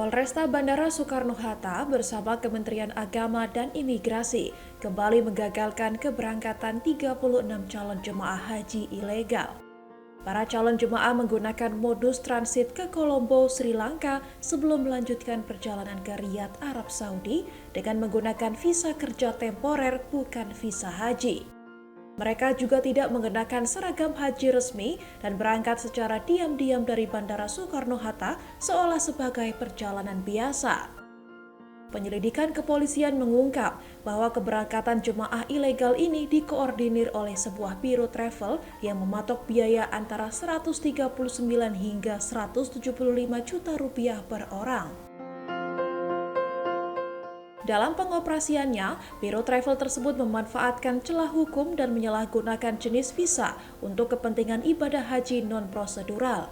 Polresta Bandara Soekarno-Hatta bersama Kementerian Agama dan Imigrasi kembali menggagalkan keberangkatan 36 calon jemaah haji ilegal. Para calon jemaah menggunakan modus transit ke Colombo, Sri Lanka sebelum melanjutkan perjalanan ke Riyadh, Arab Saudi dengan menggunakan visa kerja temporer bukan visa haji. Mereka juga tidak mengenakan seragam haji resmi dan berangkat secara diam-diam dari Bandara Soekarno-Hatta seolah sebagai perjalanan biasa. Penyelidikan kepolisian mengungkap bahwa keberangkatan jemaah ilegal ini dikoordinir oleh sebuah biro travel yang mematok biaya antara 139 hingga 175 juta rupiah per orang. Dalam pengoperasiannya, biro travel tersebut memanfaatkan celah hukum dan menyalahgunakan jenis visa untuk kepentingan ibadah haji non-prosedural.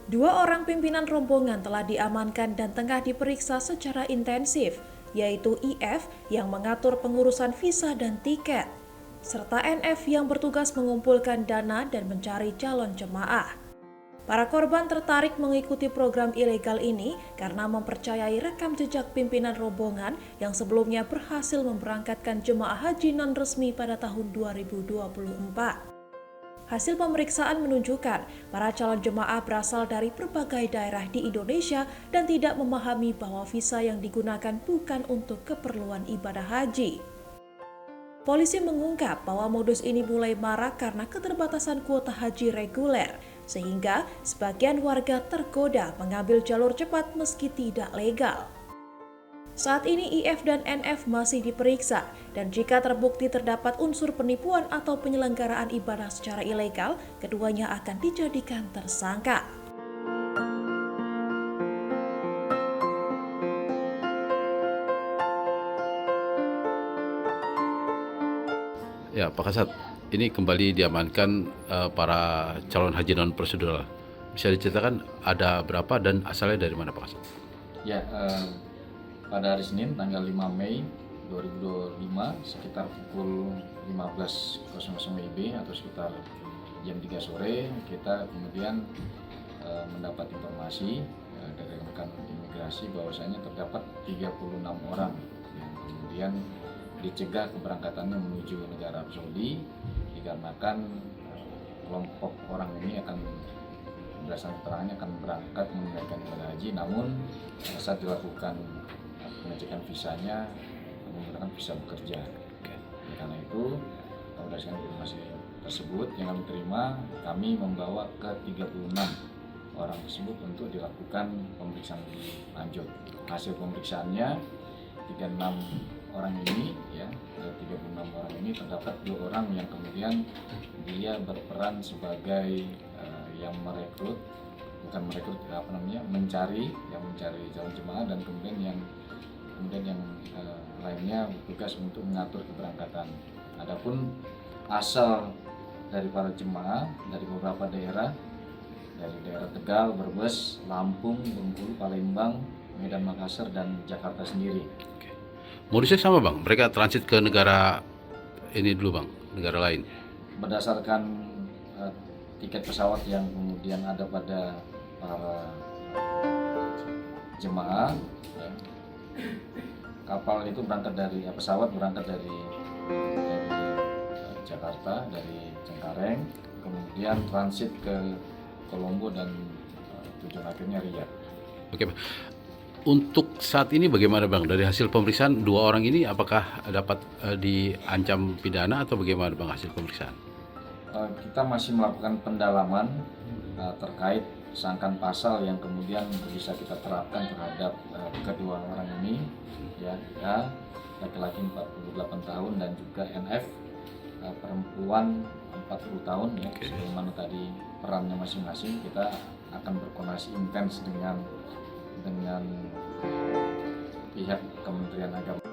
Dua orang pimpinan rombongan telah diamankan dan tengah diperiksa secara intensif, yaitu IF yang mengatur pengurusan visa dan tiket, serta NF yang bertugas mengumpulkan dana dan mencari calon jemaah. Para korban tertarik mengikuti program ilegal ini karena mempercayai rekam jejak pimpinan rombongan yang sebelumnya berhasil memberangkatkan jemaah haji non-resmi pada tahun 2024. Hasil pemeriksaan menunjukkan para calon jemaah berasal dari berbagai daerah di Indonesia dan tidak memahami bahwa visa yang digunakan bukan untuk keperluan ibadah haji. Polisi mengungkap bahwa modus ini mulai marak karena keterbatasan kuota haji reguler, sehingga sebagian warga tergoda mengambil jalur cepat meski tidak legal. Saat ini IF dan NF masih diperiksa, dan jika terbukti terdapat unsur penipuan atau penyelenggaraan ibadah secara ilegal, keduanya akan dijadikan tersangka. Ya, Pak Kasat, ini kembali diamankan para calon haji non prosedural. Bisa diceritakan ada berapa dan asalnya dari mana, Pak Kasat? Ya, pada hari Senin tanggal 5 Mei 2025 sekitar pukul 15.00 WIB atau sekitar jam 3 sore kita kemudian mendapat informasi dari rekan imigrasi bahwasanya terdapat 36 orang yang kemudian dicegah keberangkatannya menuju negara Arab Saudi dikarenakan kelompok orang ini akan berdasarkan keterangannya akan berangkat menunaikan ibadah haji, namun saat dilakukan pengecekan visanya menggunakan visa bekerja. Karena itu berdasarkan informasi tersebut yang kami terima, kami membawa ke 36 orang tersebut untuk dilakukan pemeriksaan lanjut. Hasil pemeriksaannya 36 orang ini ya, dari 36 orang ini terdapat 2 orang yang kemudian dia berperan sebagai yang merekrut, bukan merekrut mencari calon jemaah, dan kemudian yang lainnya bertugas untuk mengatur keberangkatan. Adapun asal dari para jemaah dari beberapa daerah, dari daerah Tegal, Brebes, Lampung, Bengkulu, Palembang, Medan, Makassar, dan Jakarta sendiri. Modusnya sama, Bang? Mereka transit ke negara ini dulu, Bang? Negara lain? Berdasarkan tiket pesawat yang kemudian ada pada para jemaah, ya, kapal itu berangkat dari pesawat berangkat dari Jakarta, dari Cengkareng, kemudian transit ke Colombo dan tujuan akhirnya Riyadh. Oke, Pak. Untuk saat ini bagaimana, Bang? Dari hasil pemeriksaan 2 orang ini apakah dapat diancam pidana atau bagaimana, Bang, hasil pemeriksaan? Kita masih melakukan pendalaman terkait sangkaan pasal yang kemudian bisa kita terapkan terhadap kedua orang ini, ya, laki-laki 48 tahun dan juga NF perempuan 40 tahun, ya. Sebagaimana tadi perannya masing-masing, kita akan berkoordinasi intens dengan pihak Kementerian Agama.